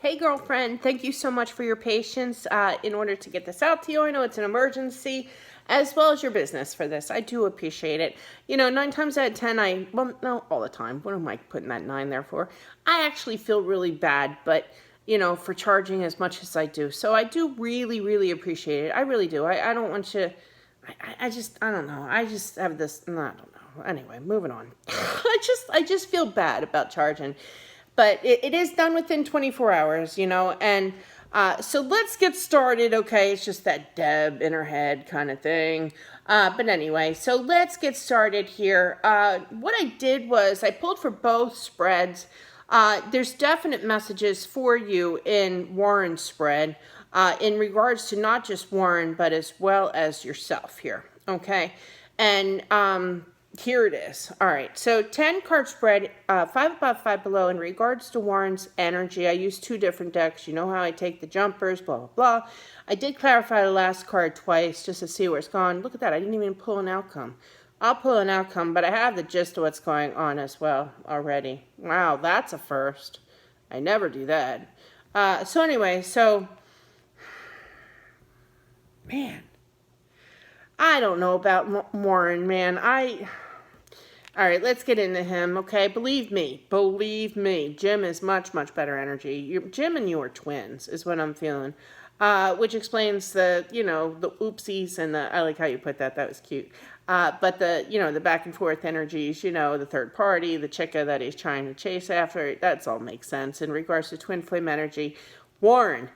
Hey girlfriend, thank you so much for your patience in order to get this out to you. I know it's an emergency, as well as your business for this. I do appreciate it. You know, 9 times out of 10, well, no, all the time. What am I putting that 9 there for? I actually feel really bad, but, you know, for charging as much as I do. So I do really, really appreciate it. I really do. I don't want you, I don't know. I just have this, no, I don't know. Anyway, moving on. I just feel bad about charging. But it is done within 24 hours, you know, and so let's get started, okay? It's just that Deb in her head kind of thing. But anyway, so let's get started here. What I did was I pulled for both spreads. There's definite messages for you in Warren's spread in regards to not just Warren, but as well as yourself here, okay? And here it is. All right, so 10 card spread, 5 above, 5 below. In regards to Warren's energy, I use 2 different decks. You know how I take the jumpers, blah, blah, blah. I did clarify the last card twice just to see where it's gone. Look at that. I didn't even pull an outcome. I'll pull an outcome, but I have the gist of what's going on as well already. Wow, that's a first. I never do that. So anyway, man, I don't know about Warren, man. All right, let's get into him, okay? Believe me, Jim is much, much better energy. Jim and you are twins, is what I'm feeling. Which explains the, you know, the oopsies and I like how you put that, that was cute. But the, you know, the back and forth energies, you know, the third party, the chica that he's trying to chase after, that's all makes sense. In regards to twin flame energy, Warren,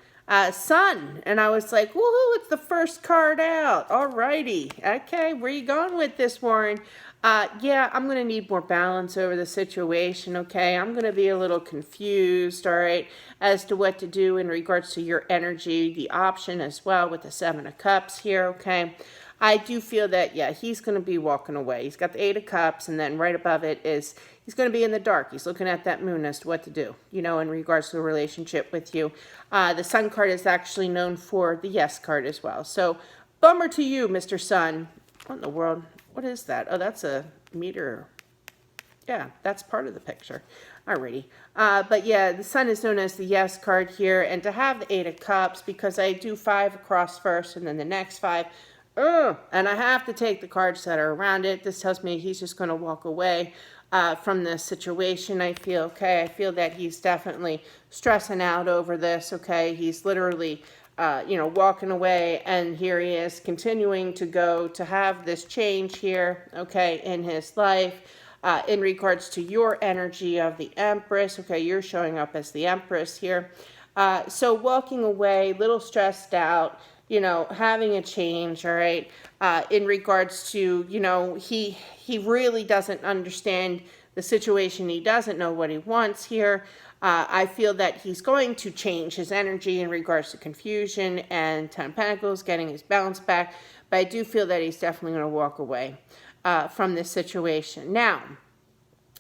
Sun, and I was like, woohoo, it's the first card out. Alrighty, okay, where you going with this, Warren? Yeah, I'm going to need more balance over the situation, okay? I'm going to be a little confused, all right, as to what to do in regards to your energy, the option as well with the 7 of Cups here, okay? I do feel that, yeah, he's going to be walking away. He's got the 8 of Cups, and then right above it is he's going to be in the dark. He's looking at that moon as to what to do, you know, in regards to the relationship with you. The Sun card is actually known for the Yes card as well. So, bummer to you, Mr. Sun. What in the world? What is that? Oh, that's a meter. Yeah, that's part of the picture. Alrighty. But yeah, the Sun is known as the Yes card here. And to have the 8 of Cups, because I do 5 across first and then the next 5, and I have to take the cards that are around it. This tells me he's just going to walk away from this situation, I feel, okay? I feel that he's definitely stressing out over this, okay? He's literally you know, walking away, and here he is continuing to go to have this change here, okay, in his life. In regards to your energy of the Empress, okay, you're showing up as the Empress here. So walking away, little stressed out, you know, having a change, all right, in regards to, you know, he really doesn't understand the situation. He doesn't know what he wants here. I feel that he's going to change his energy in regards to confusion and 10 of Pentacles, getting his balance back. But I do feel that he's definitely going to walk away from this situation. Now,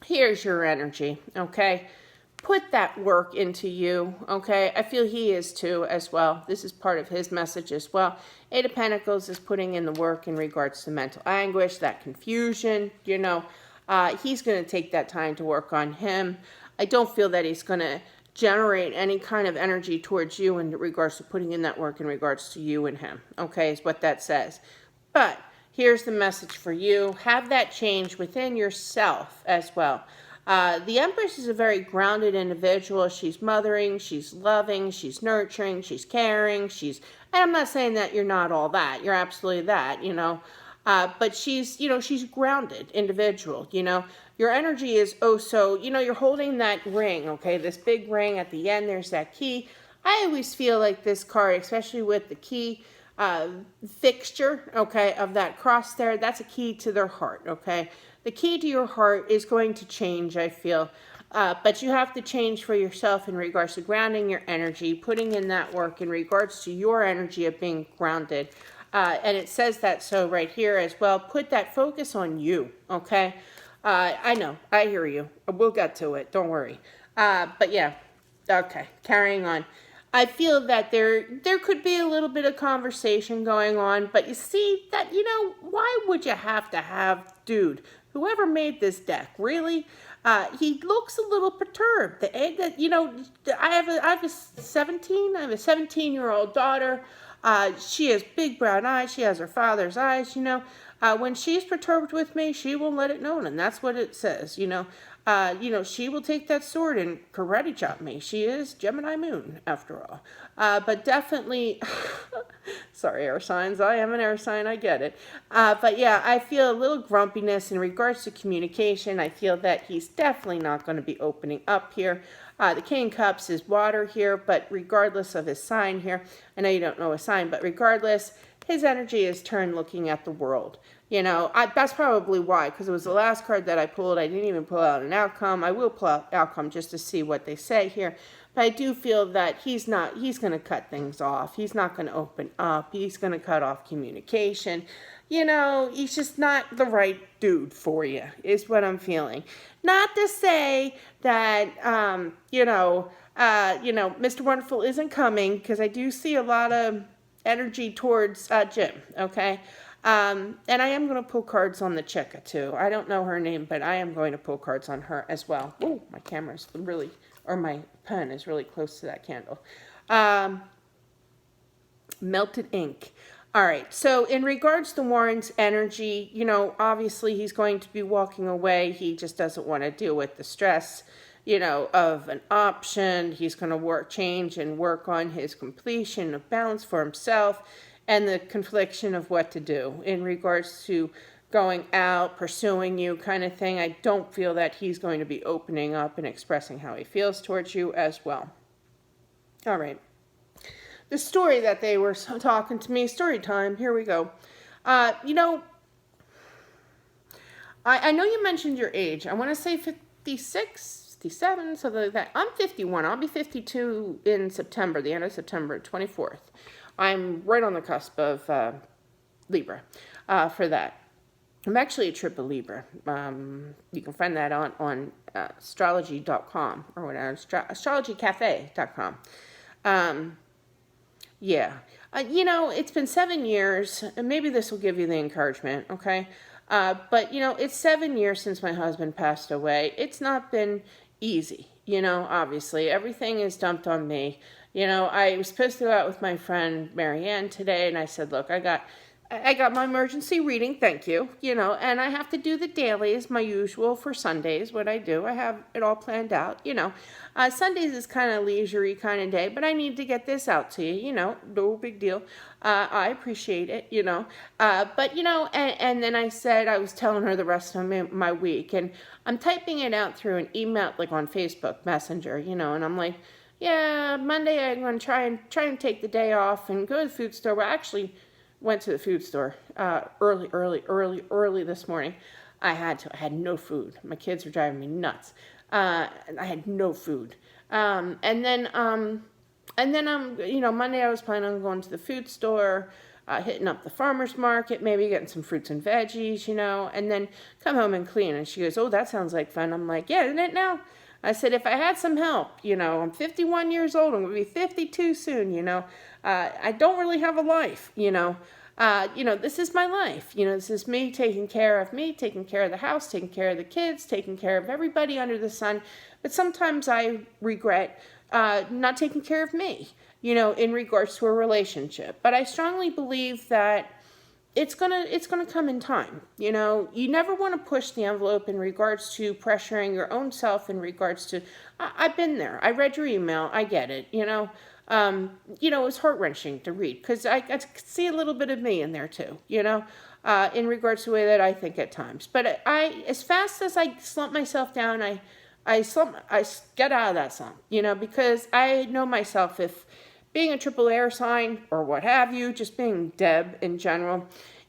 here's your energy, okay? Put that work into you, okay? I feel he is too as well. This is part of his message as well. 8 of Pentacles is putting in the work in regards to mental anguish, that confusion, you know. He's going to take that time to work on him. I don't feel that he's going to generate any kind of energy towards you in regards to putting in that work in regards to you and him, okay, is what that says. But here's the message for you. Have that change within yourself as well. The Empress is a very grounded individual. She's mothering, she's loving, she's nurturing, she's caring, and I'm not saying that you're not all that. You're absolutely that, you know. But she's, you know, she's a grounded individual, you know. Your energy is so, you know, you're holding that ring, okay, this big ring at the end, there's that key. I always feel like this card, especially with the key fixture, okay, of that cross there, that's a key to their heart, okay. The key to your heart is going to change, I feel. But you have to change for yourself in regards to grounding your energy, putting in that work in regards to your energy of being grounded. And it says that so right here as well. Put that focus on you, okay? I know, I hear you. We'll get to it, don't worry. But yeah, okay, carrying on. I feel that there could be a little bit of conversation going on, but you see that, you know, why would you have to have, dude, whoever made this deck, really? He looks a little perturbed. The egg that, I have a 17-year-old daughter. She has big brown eyes. She has her father's eyes. When she's perturbed with me, she will let it known, and that's what it says. She will take that sword and karate chop me. She is Gemini moon, after all. But definitely, sorry, air signs. I am an air sign. I get it. But yeah, I feel a little grumpiness in regards to communication. I feel that he's definitely not going to be opening up here. The King of Cups is water here, but regardless of his sign here, I know you don't know his sign, but regardless, his energy is turned looking at the world. That's probably why, because it was the last card that I pulled. I didn't even pull out an outcome. I will pull out outcome just to see what they say here. But I do feel that he's going to cut things off. He's not going to open up. He's going to cut off communication. He's just not the right dude for you, is what I'm feeling. Not to say that, Mr. Wonderful isn't coming, because I do see a lot of energy towards Jim, okay? And I am going to pull cards on the chica, too. I don't know her name, but I am going to pull cards on her as well. Oh, my camera's really, or my pen is really close to that candle. Melted ink. All right, so in regards to Warren's energy, obviously he's going to be walking away. He just doesn't want to deal with the stress, of an option. He's going to change and work on his completion of balance for himself and the confliction of what to do in regards to going out, pursuing you kind of thing. I don't feel that he's going to be opening up and expressing how he feels towards you as well. All right. The story that they were talking to me, story time, here we go. I know you mentioned your age. I want to say 56, 57, something like that. I'm 51. I'll be 52 in September, the end of September, 24th. I'm right on the cusp of Libra for that. I'm actually a triple Libra. You can find that on astrology.com or whatever, astrologycafe.com. Yeah. It's been 7 years, and maybe this will give you the encouragement, okay? But, it's 7 years since my husband passed away. It's not been easy, obviously. Everything is dumped on me. I was supposed to go out with my friend Marianne today, and I said, look, I got my emergency reading, thank you, and I have to do the dailies, my usual for Sundays, what I do. I have it all planned out, Sundays is kind of leisurely kind of day, but I need to get this out to you, no big deal. I appreciate it, but, and then I said, I was telling her the rest of my week, and I'm typing it out through an email, like on Facebook Messenger, and I'm like, yeah, Monday I'm going to try and take the day off and go to the food store. Well, I actually went to the food store early this morning. I had no food. My kids were driving me nuts. I had no food. And then Monday I was planning on going to the food store, hitting up the farmer's market, maybe getting some fruits and veggies, and then come home and clean. And she goes, oh, that sounds like fun. I'm like, yeah, isn't it now? I said, if I had some help, I'm 51 years old. I'm going to be 52 soon, I don't really have a life, this is my life. This is me taking care of the house, taking care of the kids, taking care of everybody under the sun. But sometimes I regret not taking care of me, in regards to a relationship. But I strongly believe that it's gonna come in time. You never want to push the envelope in regards to pressuring your own self in regards to, I've been there. I read your email. I get it. It was heart-wrenching to read because I could see a little bit of me in there too, in regards to the way that I think at times. But as fast as I slump myself down, I get out of that slump, because I know myself. If being a triple air sign or what have you, just being Deb in general,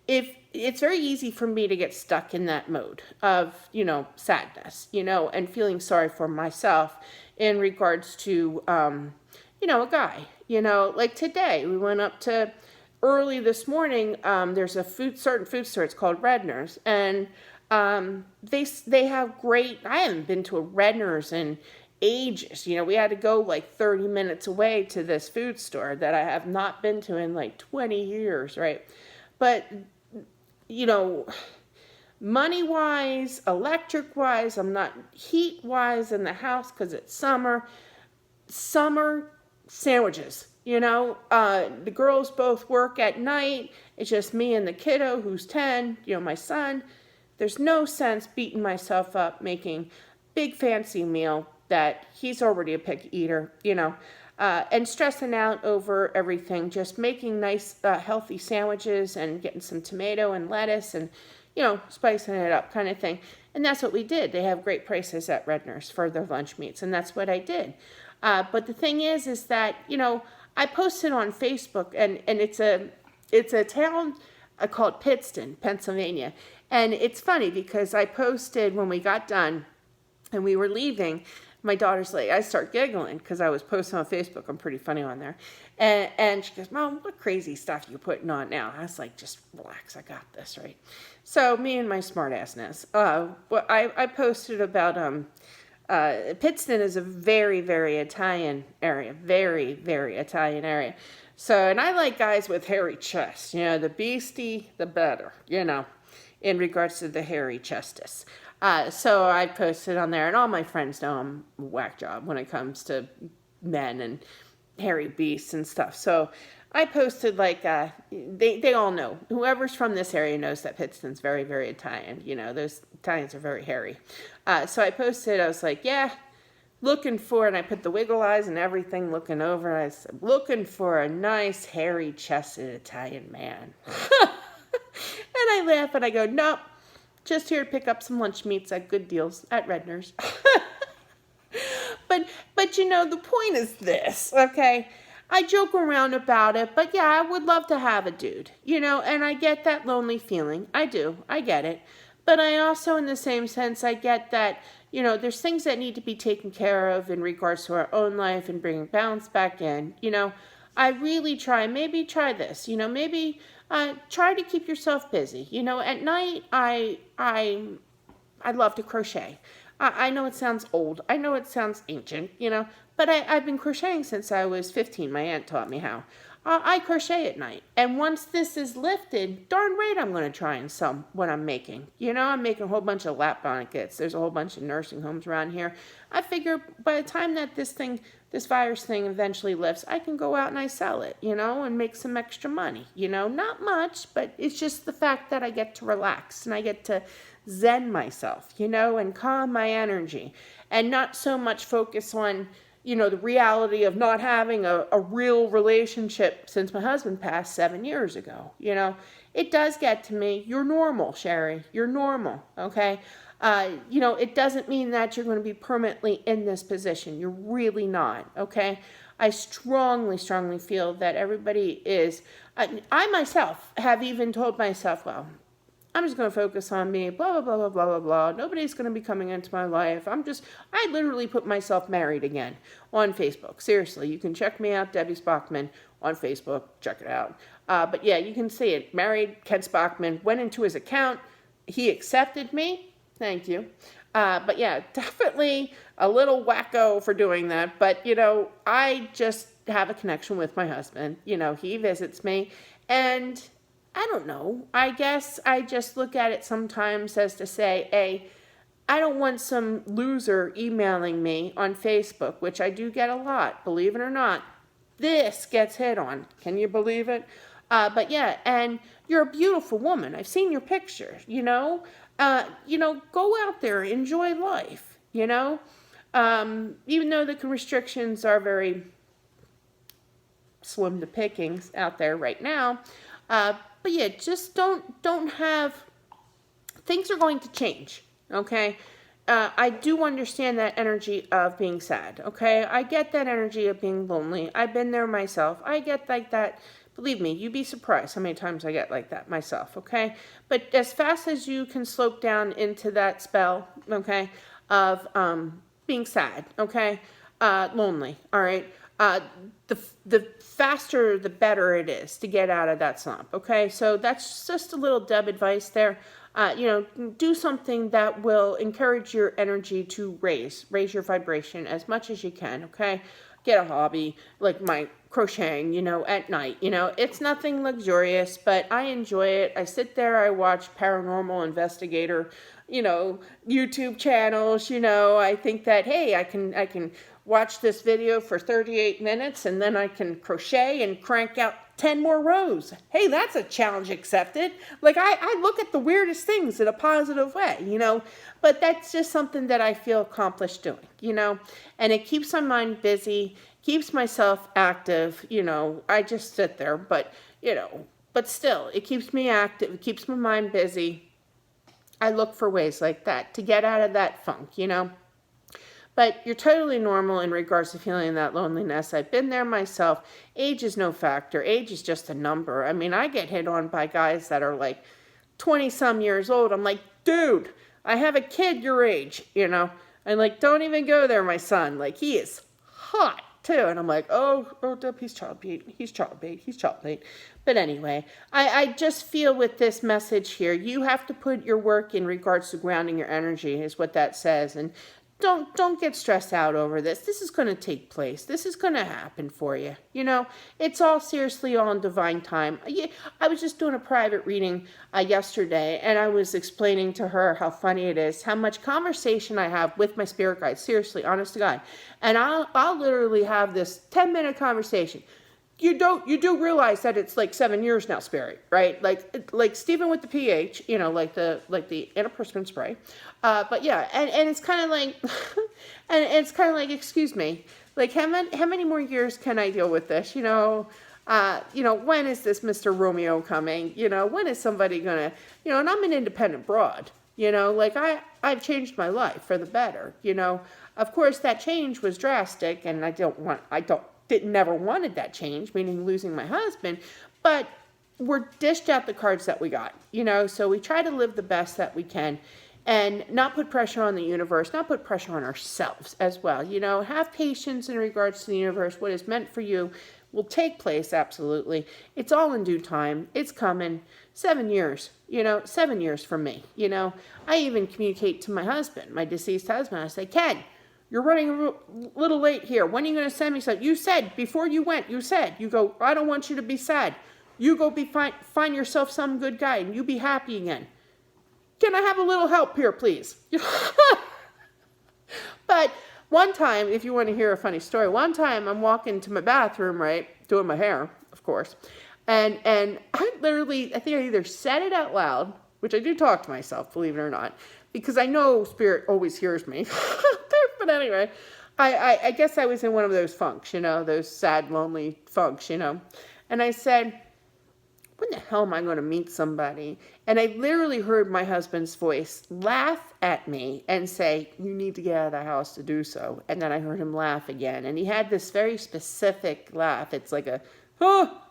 if it's very easy for me to get stuck in that mode of, sadness, and feeling sorry for myself in regards to, a guy, like today we went up to early this morning. There's a certain food store. It's called Redner's, and they have great. I haven't been to a Redner's in ages. We had to go like 30 minutes away to this food store that I have not been to in like 20 years, right? But money-wise, electric-wise. I'm not heat-wise in the house because it's summer. Summer sandwiches, the girls both work at night. It's just me and the kiddo who's 10, my son. There's no sense beating myself up making big fancy meal that he's already a picky eater, and stressing out over everything. Just making nice, healthy sandwiches and getting some tomato and lettuce and, spicing it up kind of thing. And that's what we did. They have great prices at Redner's for their lunch meats, and that's what I did. But the thing is that, I posted on Facebook, and it's a town called Pittston, Pennsylvania. And it's funny because I posted when we got done and we were leaving. My daughter's like, I start giggling because I was posting on Facebook. I'm pretty funny on there. And she goes, Mom, what crazy stuff you putting on now? I was like, just relax. I got this, right? So me and my smart assness. I posted about Pittston is a very, very Italian area. Very, very Italian area. So, and I like guys with hairy chests. The beastie, the better, in regards to the hairy chestus. So I posted on there, and all my friends know I'm a whack job when it comes to men and hairy beasts and stuff. So I posted they all know. Whoever's from this area knows that Pittston's very, very Italian. Those Italians are very hairy. So I posted, I was like, yeah, looking for, and I put the wiggle eyes and everything looking over. I said, looking for a nice hairy chested Italian man. And I laugh and I go, nope. Just here to pick up some lunch meats at good deals at Redner's. But the point is this, okay? I joke around about it, but yeah, I would love to have a dude, and I get that lonely feeling. I do. I get it. But I also, in the same sense, I get that, there's things that need to be taken care of in regards to our own life and bringing balance back in. I really try this, maybe try to keep yourself busy. At night, I love to crochet. I know it sounds old. I know it sounds ancient, but I've been crocheting since I was 15. My aunt taught me how. I crochet at night. And once this is lifted, darn right I'm going to try and sell what I'm making. I'm making a whole bunch of lap blankets. There's a whole bunch of nursing homes around here. I figure by the time that this virus thing eventually lifts, I can go out and I sell it, and make some extra money. Not much, but it's just the fact that I get to relax and I get to zen myself, and calm my energy and not so much focus on, the reality of not having a real relationship since my husband passed 7 years ago. It does get to me. You're normal, Sherry. You're normal, okay? It doesn't mean that you're going to be permanently in this position. You're really not, okay? I strongly, strongly feel that everybody is. I myself have even told myself, well, I'm just going to focus on me, blah, blah, blah, blah, blah, blah, blah. Nobody's going to be coming into my life. I literally put myself married again on Facebook. Seriously, you can check me out, Debbie Spockman, on Facebook. Check it out. But yeah, you can see it. Married, Ken Spockman, went into his account. He accepted me. Thank you. But yeah, definitely a little wacko for doing that. But, I just have a connection with my husband. He visits me. And I don't know. I guess I just look at it sometimes as to say, hey, I don't want some loser emailing me on Facebook, which I do get a lot, believe it or not. This gets hit on. Can you believe it? But yeah, and you're a beautiful woman. I've seen your pictures, go out there, enjoy life, even though the restrictions are very slim to pickings out there right now. But yeah, just don't have, things are going to change, okay? I do understand that energy of being sad, okay? I get that energy of being lonely. I've been there myself. I get like that. Believe me, you'd be surprised how many times I get like that myself, okay? But as fast as you can slope down into that spell, okay, of being sad, okay, lonely, all right? The faster, the better it is to get out of that slump, okay? So that's just a little Deb advice there. Do something that will encourage your energy to raise your vibration as much as you can, okay? get a hobby like my crocheting, at night. It's nothing luxurious, but I enjoy it. I sit there, I watch paranormal investigator, YouTube channels. I think that, hey, I can watch this video for 38 minutes and then I can crochet and crank out 10 more rows. Hey, that's a challenge accepted. Like, I look at the weirdest things in a positive way, but that's just something that I feel accomplished doing, and it keeps my mind busy, keeps myself active. I just sit there, but still, it keeps me active, it keeps my mind busy. I look for ways like that to get out of that funk, But you're totally normal in regards to feeling that loneliness. I've been there myself. Age is no factor. Age is just a number. I mean, I get hit on by guys that are like 20 some years old. I'm like, dude, I have a kid your age, And like, don't even go there, my son. Like, he is hot too. And I'm like, oh, Deb, he's child bait. He's child bait. He's child bait. But anyway, I just feel with this message here, you have to put your work in regards to grounding your energy is what that says. And don't get stressed out over this. This is going to take place. This is going to happen for you. It's all seriously on divine time. I was just doing a private reading yesterday, and I was explaining to her how funny it is, how much conversation I have with my spirit guides. Seriously, honest to God. And I'll literally have this 10-minute conversation. You do realize that it's like 7 years now, Spirit, right? Like Stephen with the pH, like the antiperspirant spray. But yeah, and it's kind of like, and it's kind of like, excuse me, like how many more years can I deal with this? When is this Mr. Romeo coming? When is somebody gonna, and I'm an independent broad. Like I've changed my life for the better. Of course that change was drastic, and never wanted that change, meaning losing my husband, but we're dished out the cards that we got, so we try to live the best that we can and not put pressure on the universe, not put pressure on ourselves as well. Have patience in regards to the universe. What is meant for you will take place, absolutely. It's all in due time. It's coming. 7 years, 7 years for me, I even communicate to my husband, my deceased husband. I say, Ken, you're running a little late here. When are you going to send me something? You said, before you went, you go, I don't want you to be sad. You go find yourself some good guy and you be happy again. Can I have a little help here, please? But one time, if you want to hear a funny story, one time I'm walking to my bathroom, right, doing my hair, of course, and I think I either said it out loud, which I do talk to myself, believe it or not, because I know Spirit always hears me. But anyway, I guess I was in one of those funks, those sad, lonely funks, And I said, when the hell am I going to meet somebody? And I literally heard my husband's voice laugh at me and say, you need to get out of the house to do so. And then I heard him laugh again. And he had this very specific laugh. It's like a, oh.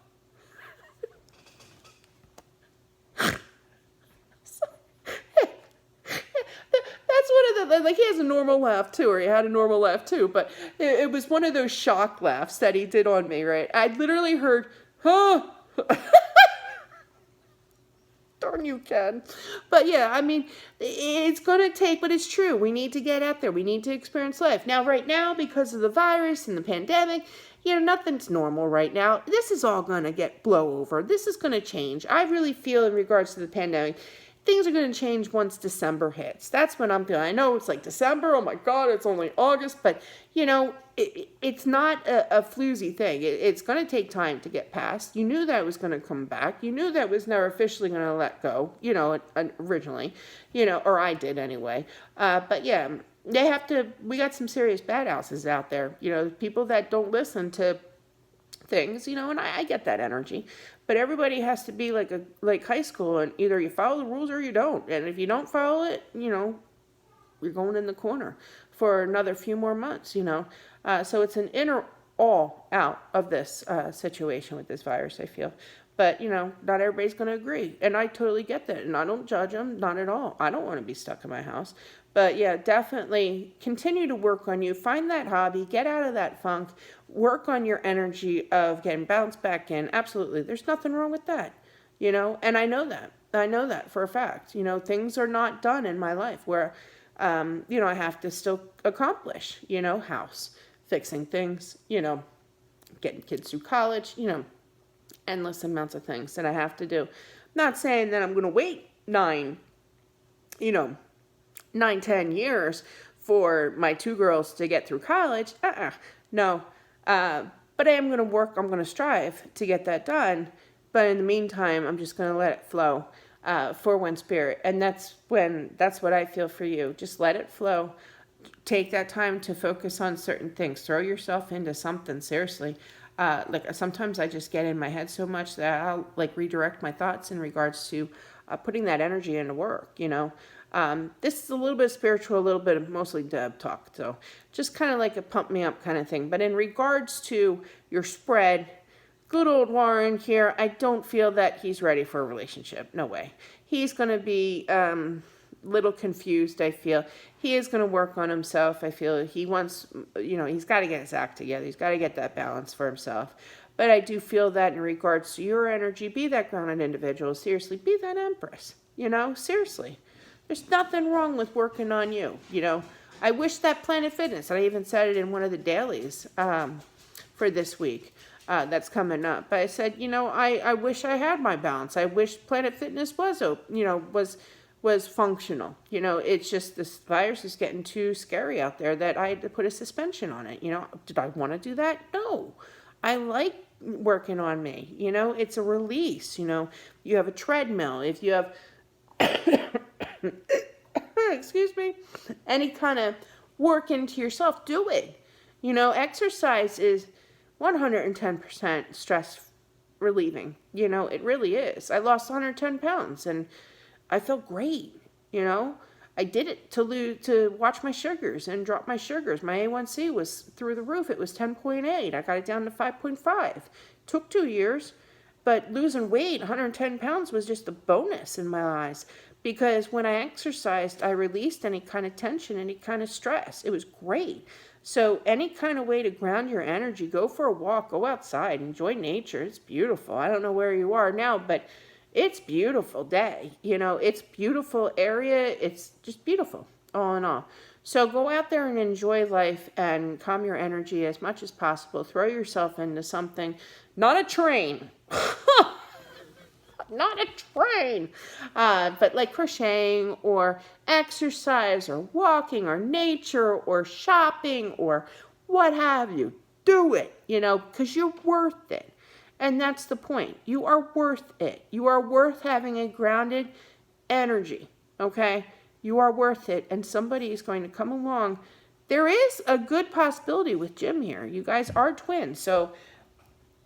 Like he has a normal laugh too, or he had a normal laugh too, but it was one of those shock laughs that he did on me, right? I literally heard, huh? Darn you, Ken. But yeah, I mean, it's going to take, but it's true. We need to get out there. We need to experience life. Now, right now, because of the virus and the pandemic, nothing's normal right now. This is all going to blow over. This is going to change. I really feel in regards to the pandemic, things are going to change once December hits. That's when I'm feeling. I know it's like December. Oh my God, it's only August. But, it's not a floozy thing. It's going to take time to get past. You knew that it was going to come back. You knew that it was never officially going to let go, originally, or I did anyway. But yeah, we got some serious badasses out there, people that don't listen to things, and I get that energy. But everybody has to be like high school, and either you follow the rules or you don't. And if you don't follow it, you're going in the corner for another few more months, So it's an inner all out of this situation with this virus, I feel. But, not everybody's going to agree. And I totally get that. And I don't judge them, not at all. I don't want to be stuck in my house. But yeah, definitely continue to work on you. Find that hobby. Get out of that funk. Work on your energy of getting bounced back in. Absolutely. There's nothing wrong with that. And I know that. I know that for a fact. Things are not done in my life where, I have to still accomplish, house, fixing things, getting kids through college, endless amounts of things that I have to do. I'm not saying that I'm going to wait 10 years for my 2 girls to get through college. No. But I am going to work, I'm going to strive to get that done. But in the meantime, I'm just going to let it flow for one spirit. And that's what I feel for you. Just let it flow. Take that time to focus on certain things. Throw yourself into something, seriously. Like sometimes I just get in my head so much that I'll redirect my thoughts in regards to putting that energy into work, This is a little bit spiritual, a little bit of mostly Deb talk. So just kind of like a pump me up kind of thing. But in regards to your spread, good old Warren here, I don't feel that he's ready for a relationship. No way. He's going to be little confused, I feel. He is going to work on himself. I feel he wants, he's got to get his act together. He's got to get that balance for himself. But I do feel that in regards to your energy, be that grounded individual. Seriously, be that empress. Seriously. There's nothing wrong with working on you. I wish that Planet Fitness, I even said it in one of the dailies for this week that's coming up. But I said, I wish I had my balance. I wish Planet Fitness was functional. It's just this virus is getting too scary out there that I had to put a suspension on it. Did I want to do that? No. I like working on me. It's a release. You have a treadmill. If you have, excuse me, any kind of work into yourself, do it. Exercise is 110% stress relieving. It really is. I lost 110 pounds and I felt great. I did it to watch my sugars and drop my sugars. My A1C was through the roof. It was 10.8. I got it down to 5.5. Took 2 years, but losing weight, 110 pounds, was just a bonus in my eyes. Because when I exercised, I released any kind of tension, any kind of stress. It was great. So any kind of way to ground your energy, go for a walk, go outside, enjoy nature. It's beautiful. I don't know where you are now, but it's beautiful day. It's beautiful area. It's just beautiful, all in all. So go out there and enjoy life and calm your energy as much as possible. Throw yourself into something, not a train. Not a train, but like crocheting or exercise or walking or nature or shopping or what have you. Do it, because you're worth it. And that's the point. You are worth it. You are worth having a grounded energy, okay? You are worth it, and somebody is going to come along. There is a good possibility with Jim here. You guys are twins, so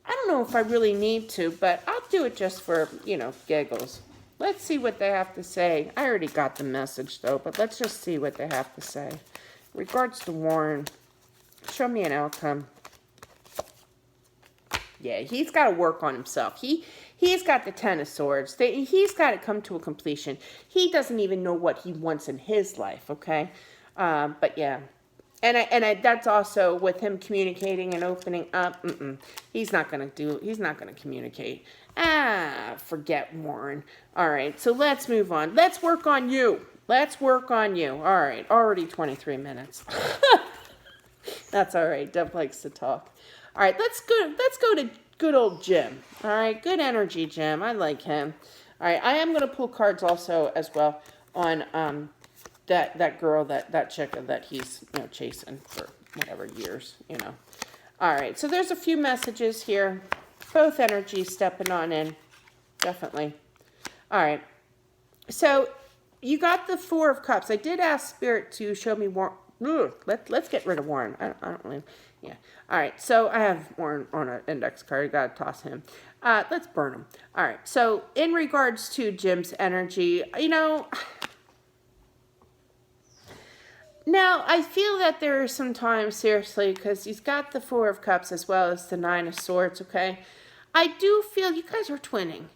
I don't know if I really need to, but I'll do it just for, giggles. Let's see what they have to say. I already got the message, though, but let's just see what they have to say. In regards to Warren, show me an outcome. Yeah, he's got to work on himself. He's got the 10 of Swords. He's got to come to a completion. He doesn't even know what he wants in his life, okay? But yeah. And that's also with him communicating and opening up. He's not going to communicate. Forget Warren. All right, so let's move on. Let's work on you. All right, already 23 minutes. That's all right. Deb likes to talk. All right, let's go to good old Jim. All right, good energy, Jim. I like him. All right, I am going to pull cards also as well on that girl, that chick that he's chasing for whatever years, All right, so there's a few messages here. Both energies stepping on in, definitely. All right, so you got the 4 of Cups. I did ask Spirit to show me Warren. Let's get rid of Warren. I don't really. Yeah. All right. So I have Warren on an index card. I got to toss him. Let's burn him. All right. So in regards to Jim's energy, now I feel that there are some times, seriously, because he's got the 4 of Cups as well as the 9 of Swords, okay? I do feel you guys are twinning.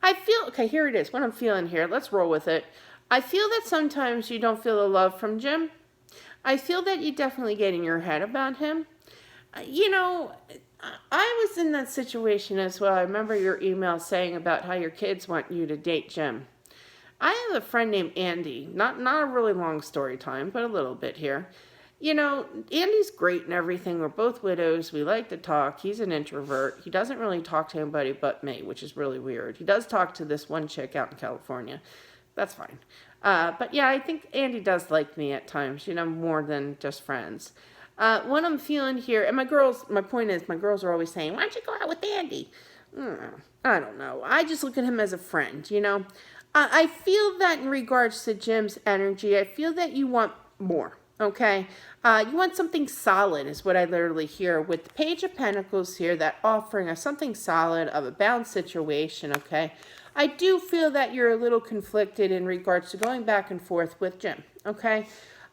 I feel, okay, here it is. What I'm feeling here. Let's roll with it. I feel that sometimes you don't feel the love from Jim. I feel that you definitely get in your head about him. I was in that situation as well. I remember your email saying about how your kids want you to date Jim. I have a friend named Andy. Not a really long story time, but a little bit here. you know, Andy's great and everything. We're both widows. We like to talk. He's an introvert. He doesn't really talk to anybody but me, which is really weird. He does talk to this one chick out in California. That's fine. But yeah, I think Andy does like me at times, you know, more than just friends. What I'm feeling here, and my point is, my girls are always saying, why don't you go out with Andy? I don't know. I just look at him as a friend, you know. I feel that in regards to Jim's energy, I feel that you want more. Okay, you want something solid is what I literally hear with the Page of Pentacles here, that offering of something solid, of a balanced situation, okay? I do feel that you're a little conflicted in regards to going back and forth with Jim, okay?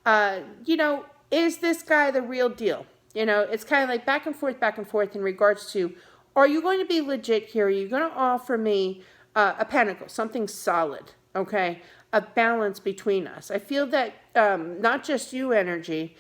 You know, is this guy the real deal? You know, it's kind of like back and forth in regards to, are you going to be legit here? Are you going to offer me a pentacle, something solid, okay? A balance between us. I feel that not just you energy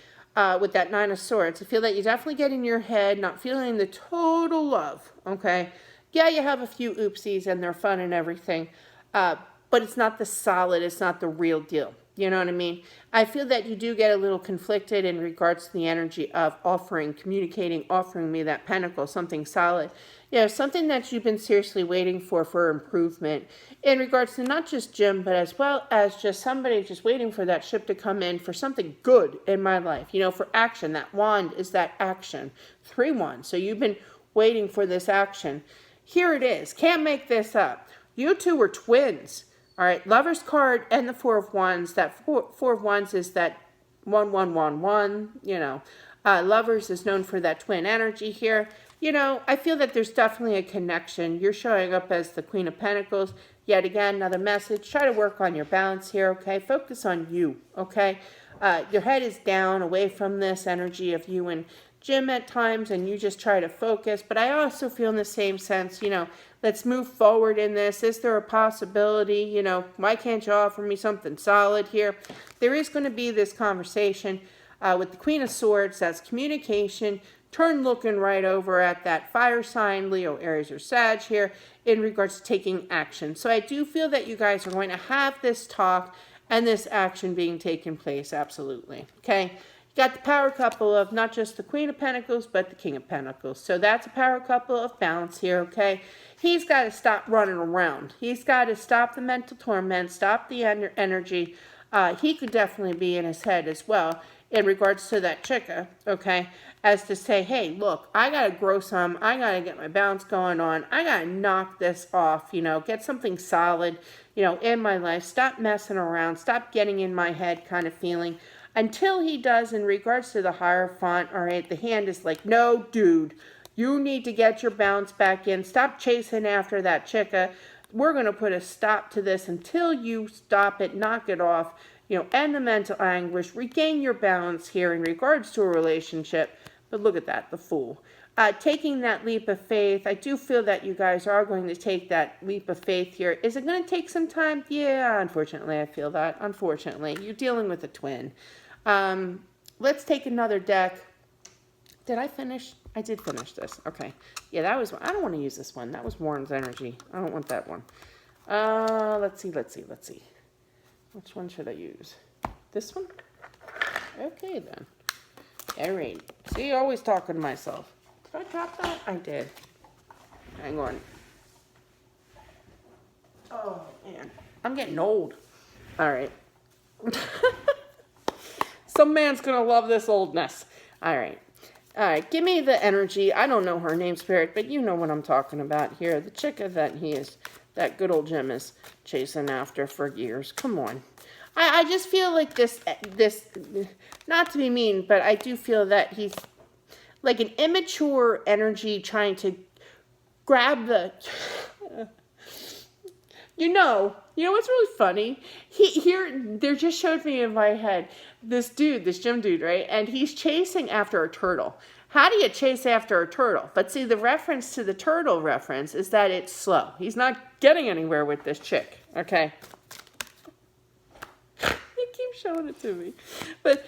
with that Nine of Swords. I feel that you definitely get in your head, not feeling the total love, okay? Yeah, you have a few oopsies and they're fun and everything, but it's not the solid, it's not the real deal. You know what I mean? I feel that you do get a little conflicted in regards to the energy of communicating, offering me that pentacle, something solid. You know, something that you've been seriously waiting for improvement in regards to not just Jim, but as well as just somebody just waiting for that ship to come in for something good in my life. You know, for action. That wand is that action. 3 wands. So you've been waiting for this action. Here it is. Can't make this up. You two were twins. All right, Lover's card and the Four of Wands. That four of Wands is that 1, you know. Lovers is known for that twin energy here. You know, I feel that there's definitely a connection. You're showing up as the Queen of Pentacles. Yet again, another message. Try to work on your balance here, okay? Focus on you, okay? Your head is down away from this energy of you and Jim at times, and you just try to focus. But I also feel in the same sense, you know, let's move forward in this. Is there a possibility, you know, why can't you offer me something solid here? There is going to be this conversation with the Queen of Swords. That's communication. Turn looking right over at that fire sign, Leo, Aries, or Sag here in regards to taking action. So I do feel that you guys are going to have this talk and this action being taken place, absolutely. Okay? Got the power couple of not just the Queen of Pentacles, but the King of Pentacles. So that's a power couple of balance here, okay? He's got to stop running around. He's got to stop the mental torment, stop the energy. He could definitely be in his head as well in regards to that chica, okay? As to say, hey, look, I got to grow some. I got to get my balance going on. I got to knock this off, you know, get something solid, you know, in my life. Stop messing around. Stop getting in my head kind of feeling. Until he does, in regards to the Hierophant, all right, the hand is like, no, dude, you need to get your balance back in. Stop chasing after that chica. We're going to put a stop to this until you stop it, knock it off, you know, end the mental anguish, regain your balance here in regards to a relationship. But look at that, the Fool. Taking that leap of faith, I do feel that you guys are going to take that leap of faith here. Is it going to take some time? Yeah, unfortunately, I feel that. Unfortunately, you're dealing with a twin. Let's take another deck. Did I finish? I did finish this. Okay. Yeah, that was one. I don't want to use this one. That was Warren's energy. I don't want that one. Let's see. Which one should I use? This one? Okay, then. All right. See, always talking to myself. Did I drop that? I did. Hang on. Oh, man. I'm getting old. All right. Some man's going to love this oldness. All right. All right. Give me the energy. I don't know her name, Spirit, but you know what I'm talking about here. The chica that good old Jim is chasing after for years. Come on. I just feel like this, not to be mean, but I do feel that he's like an immature energy trying to grab the... You know what's really funny? There just showed me in my head this Jim dude, right? And he's chasing after a turtle. How do you chase after a turtle? But see, the reference to the turtle reference is that it's slow. He's not getting anywhere with this chick, okay? He keeps showing it to me. But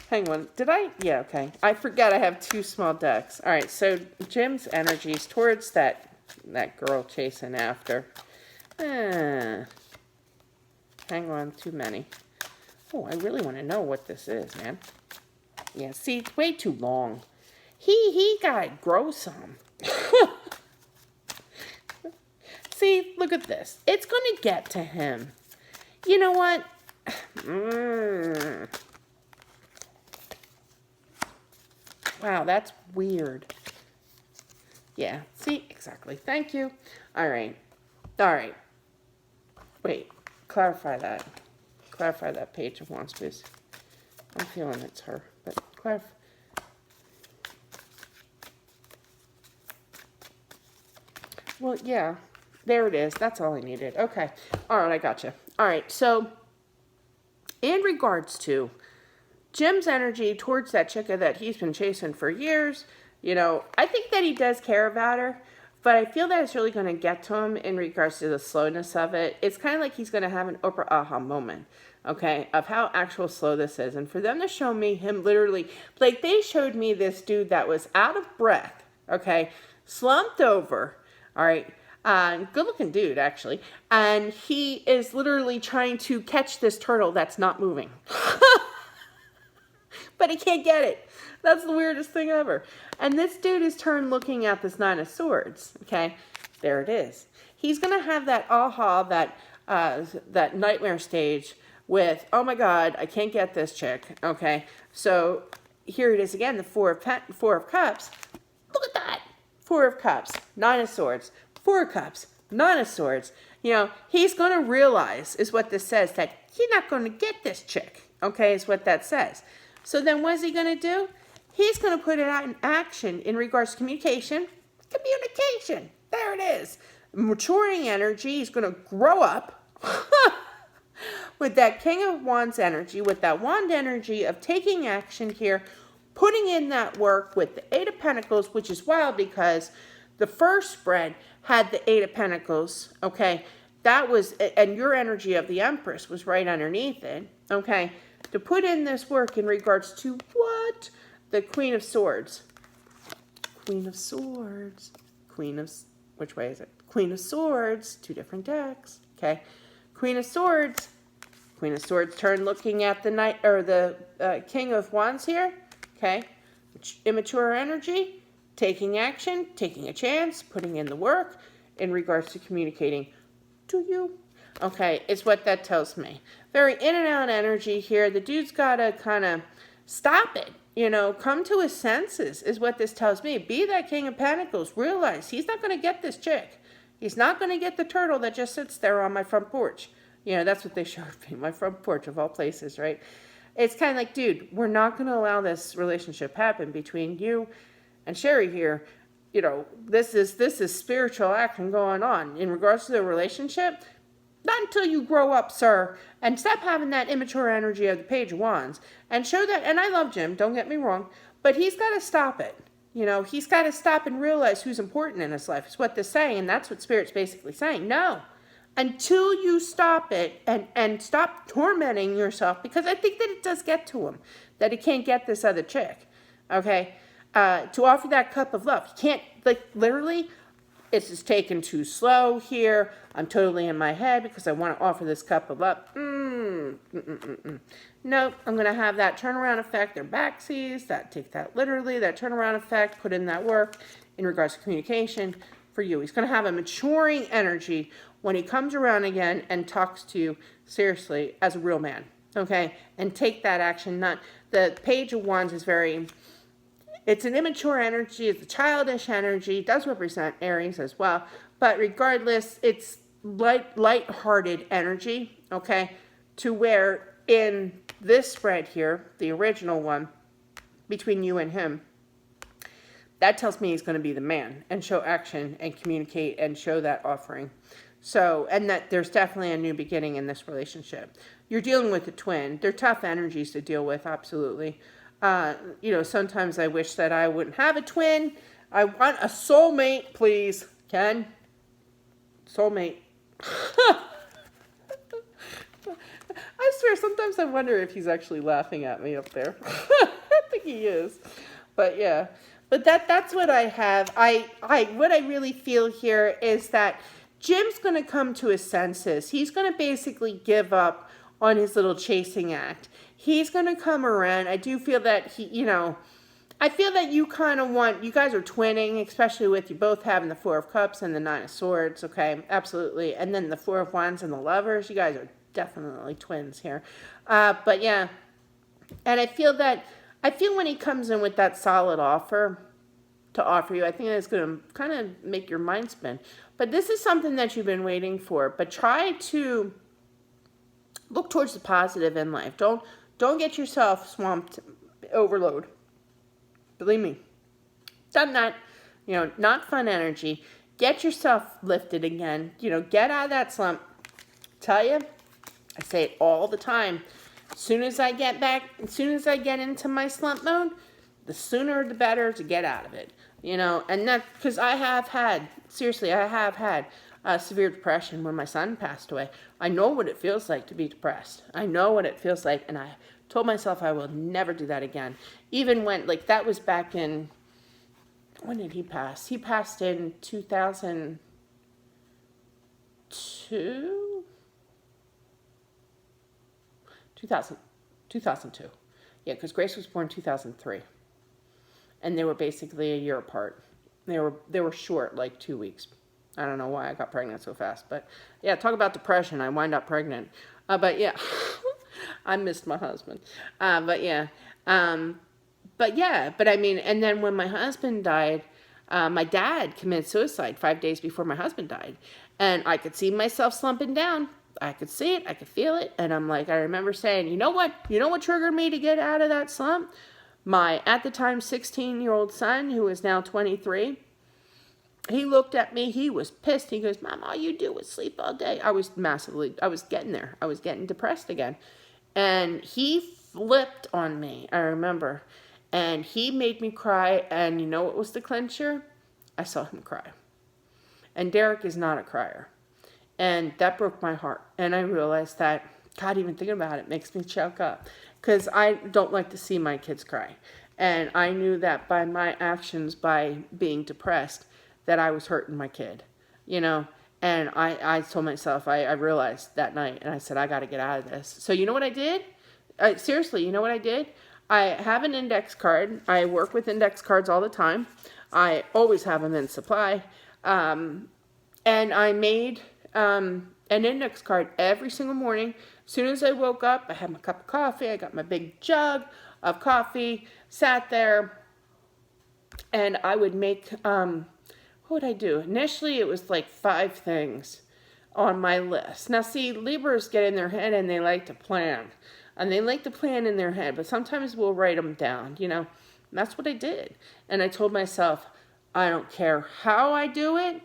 hang on. Yeah, okay. I forgot I have 2 small decks. All right, so Jim's energies towards that girl chasing after. Hang on, too many. Oh, I really want to know what this is, man. Yeah, see, it's way too long. He gotta grow some. See, look at this. It's gonna get to him. You know what? Wow, that's weird. Yeah, see, exactly. Thank you. All right. All right. Wait, clarify that. Clarify that Page of Wands, please. I'm feeling it's her, but clarify. Well, yeah, there it is. That's all I needed. Okay. All right, I gotcha. All right, so in regards to Jim's energy towards that chica that he's been chasing for years, you know, I think that he does care about her, but I feel that it's really going to get to him in regards to the slowness of it. It's kind of like he's going to have an Oprah aha moment, okay, of how actual slow this is. And for them to show me him literally, like they showed me this dude that was out of breath, okay, slumped over, all right, good looking dude, actually. And he is literally trying to catch this turtle that's not moving. But he can't get it. That's the weirdest thing ever. And this dude is turned looking at this Nine of Swords. Okay, there it is. He's going to have that aha, that nightmare stage with, oh my God, I can't get this chick. Okay, so here it is again, the Four of Cups. Look at that. Four of Cups, Nine of Swords, Four of Cups, Nine of Swords. You know, he's going to realize, is what this says, that he's not going to get this chick. Okay, is what that says. So then what is he going to do? He's going to put it out in action in regards to communication. Communication. There it is. Maturing energy. He's going to grow up with that King of Wands energy, with that Wand energy of taking action here, putting in that work with the Eight of Pentacles, which is wild because the first spread had the Eight of Pentacles, okay? That was, and your energy of the Empress was right underneath it, okay? To put in this work in regards to what? The Queen of Swords. Queen of Swords. Queen of, which way is it? Queen of Swords, two different decks, okay? Queen of Swords. Queen of Swords turn looking at the Knight, or the King of Wands here, okay? Immature energy, taking action, taking a chance, putting in the work in regards to communicating to you. Okay, is what that tells me. Very in and out energy here. The dude's got to kind of stop it. You know, come to his senses is what this tells me. Be that King of Pentacles. Realize he's not going to get this chick. He's not going to get the turtle that just sits there on my front porch. You know, that's what they showed me. My front porch of all places, right? It's kind of like, dude, we're not going to allow this relationship happen between you and Sherry here. You know, this is spiritual action going on. In regards to the relationship, not until you grow up, sir, and stop having that immature energy of the Page of Wands and show that. And I love Jim, don't get me wrong, but he's got to stop it. You know, he's got to stop and realize who's important in his life. It's what they're saying, and that's what Spirit's basically saying. No, until you stop it and stop tormenting yourself, because I think that it does get to him, that he can't get this other chick, okay, to offer that cup of love. He can't, like, literally, it's just taken too slow here. I'm totally in my head because I want to offer this cup of love. Nope, I'm going to have that turnaround effect. Their backsies, take that literally, that turnaround effect, put in that work in regards to communication for you. He's going to have a maturing energy when he comes around again and talks to you seriously as a real man, okay? And take that action. Not the Page of Wands is very... It's an immature energy, it's a childish energy, it does represent Aries as well, but regardless, it's light-hearted energy, okay, to where in this spread here, the original one, between you and him, that tells me he's going to be the man and show action and communicate and show that offering. So, and that there's definitely a new beginning in this relationship. You're dealing with a twin. They're tough energies to deal with, absolutely. You know, sometimes I wish that I wouldn't have a twin. I want a soulmate, please. Ken? Soulmate. I swear, sometimes I wonder if he's actually laughing at me up there. I think he is. But yeah. But that's what I have. What I really feel here is that Jim's going to come to his senses. He's going to basically give up on his little chasing act. he's going to come around. I do feel that I feel that you kind of you guys are twinning, especially with you both having the Four of Cups and the Nine of Swords, okay? Absolutely. And then the Four of Wands and the Lovers. You guys are definitely twins here. But yeah, and I feel when he comes in with that solid offer to offer you, I think it's going to kind of make your mind spin. But this is something that you've been waiting for. But try to look towards the positive in life. Don't get yourself swamped, overload. Believe me, done that. Not fun energy. Get yourself lifted again. Get out of that slump. Tell you, I say it all the time. As soon as I get into my slump mode, the sooner the better to get out of it. And that's because I have had severe depression when my son passed away. I know what it feels like to be depressed. I know what it feels like, and I told myself I will never do that again. Even when, that was back in, when did he pass? He passed in 2002? 2002. Yeah, because Grace was born 2003. And they were basically a year apart. They were short, 2 weeks. I don't know why I got pregnant so fast. But, yeah, talk about depression. I wind up pregnant. But, yeah. I missed my husband. But I mean, and then when my husband died, my dad committed suicide 5 days before my husband died. And I could see myself slumping down. I could see it. I could feel it. And I'm I remember saying, you know what triggered me to get out of that slump? My, at the time, 16-year-old son, who is now 23, he looked at me. He was pissed. He goes, Mom, all you do is sleep all day. I was getting there. I was getting depressed again. And he flipped on me, I remember. And he made me cry. And you know what was the clincher? I saw him cry. And Derek is not a crier. And that broke my heart. And I realized that, God, even thinking about it makes me choke up. Because I don't like to see my kids cry. And I knew that by my actions, by being depressed, that I was hurting my kid. And I told myself, I realized that night, and I said, I got to get out of this. So you know what I did? Seriously, you know what I did? I have an index card. I work with index cards all the time. I always have them in supply. And I made an index card every single morning. As soon as I woke up, I had my cup of coffee. I got my big jug of coffee, sat there, and I would make, what would I do? Initially, it was 5 things on my list. Now, see, Libras get in their head and they like to plan. And they like to plan in their head, but sometimes we'll write them down, And that's what I did. And I told myself, I don't care how I do it,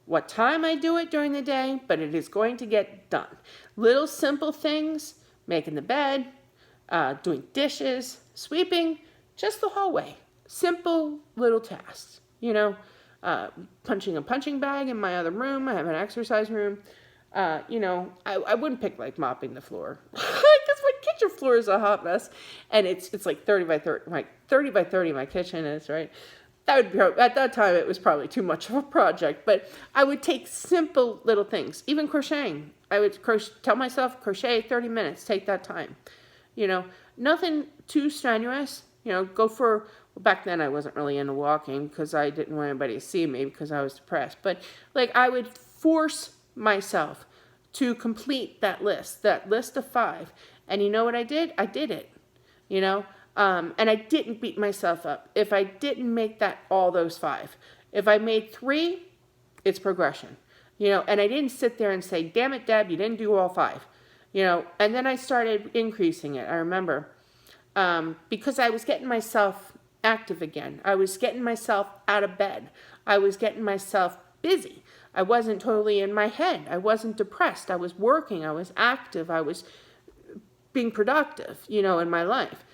what time I do it during the day, but it is going to get done. Little simple things, making the bed, doing dishes, sweeping, just the hallway. Simple little tasks, punching a punching bag in my other room. I have an exercise room. I wouldn't pick mopping the floor because my kitchen floor is a hot mess, and it's 30 by 30, 30 by 30. My kitchen is right. That would be, at that time it was probably too much of a project, but I would take simple little things, even crocheting. I would tell myself crochet 30 minutes, take that time. Nothing too strenuous. Go for. Back then I wasn't really into walking because I didn't want anybody to see me because I was depressed. But I would force myself to complete that list of 5. And you know what I did? I did it, and I didn't beat myself up. If I didn't make all those 5, if I made 3, it's progression, and I didn't sit there and say, damn it, Deb, you didn't do all 5, and then I started increasing it. I remember, because I was getting myself active again. I was getting myself out of bed. I was getting myself busy. I wasn't totally in my head. I wasn't depressed. I was working. I was active. I was being productive, in my life.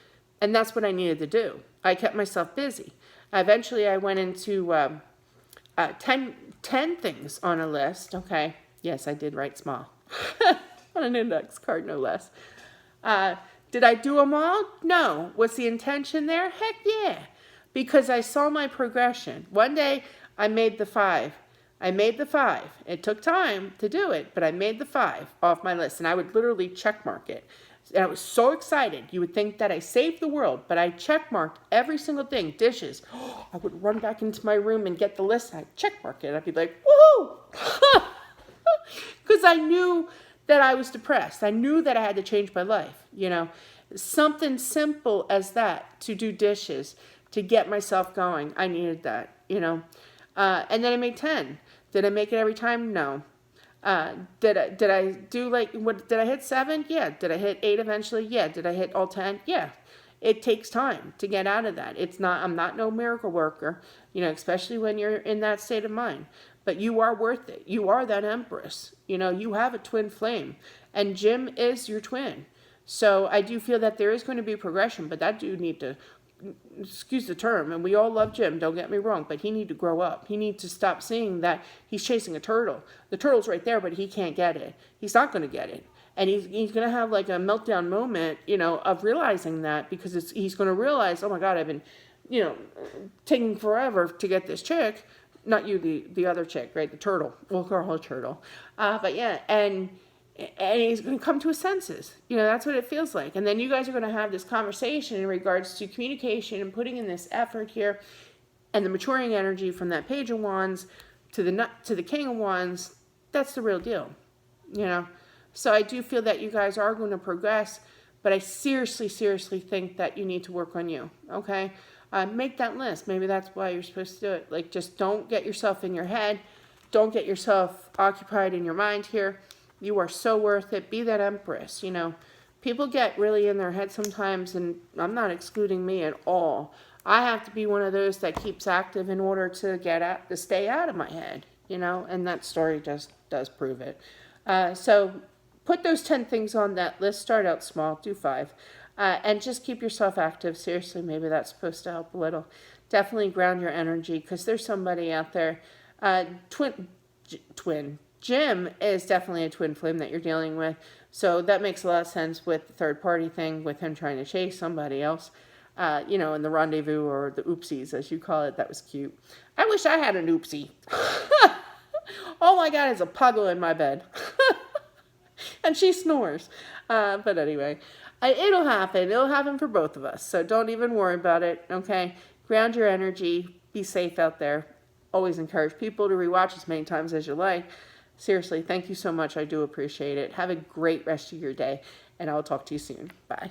And that's what I needed to do. I kept myself busy. Eventually, I went into 10 things on a list. Okay. Yes, I did write small. On an index card, no less. Did I do them all? No. Was the intention there? Heck yeah. Because I saw my progression. One day, I made the 5. It took time to do it, but I made the 5 off my list. And I would literally check mark it. And I was so excited. You would think that I saved the world, but I checkmarked every single thing. Dishes. I would run back into my room and get the list. And I'd checkmark it. I'd be like, woohoo! Because I knew that I was depressed. I knew that I had to change my life. Something simple as that, to do dishes, to get myself going. I needed that. And then I made 10. Did I make it every time? No. Did I do did I hit 7? Yeah. Did I hit 8 eventually? Yeah. Did I hit all 10? Yeah. It takes time to get out of that. I'm not no miracle worker, especially when you're in that state of mind, but you are worth it. You are that empress. You have a twin flame, and Jim is your twin. So I do feel that there is going to be progression, but that dude need to, excuse the term, and we all love Jim, don't get me wrong, but he need to grow up. He needs to stop seeing that he's chasing a turtle. The turtle's right there, but he can't get it. He's not going to get it. And he's going to have like a meltdown moment, of realizing that, because he's going to realize, oh my God, I've been, taking forever to get this chick. Not you, the other chick, right? The turtle. We'll call her Turtle. But yeah, and he's going to come to his senses. That's what it feels like. And then you guys are going to have this conversation in regards to communication and putting in this effort here, and the maturing energy from that Page of Wands to the King of Wands. That's the real deal, So I do feel that you guys are going to progress, but I seriously, seriously think that you need to work on you, okay? Make that list. Maybe that's why you're supposed to do it. Like, just don't get yourself in your head. Don't get yourself occupied in your mind here. You are so worth it. Be that empress, People get really in their head sometimes, and I'm not excluding me at all. I have to be one of those that keeps active in order to stay out of my head, and that story just does prove it. So put those 10 things on that list. Start out small, do 5. And just keep yourself active. Seriously, maybe that's supposed to help a little. Definitely ground your energy, because there's somebody out there. Jim is definitely a twin flame that you're dealing with. So that makes a lot of sense with the third party thing, with him trying to chase somebody else. In the rendezvous, or the oopsies, as you call it. That was cute. I wish I had an oopsie. Oh my God, it's a puggle in my bed. And she snores. But anyway, it'll happen. It'll happen for both of us. So don't even worry about it, okay? Ground your energy. Be safe out there. Always encourage people to rewatch as many times as you like. Seriously, thank you so much. I do appreciate it. Have a great rest of your day, and I'll talk to you soon. Bye.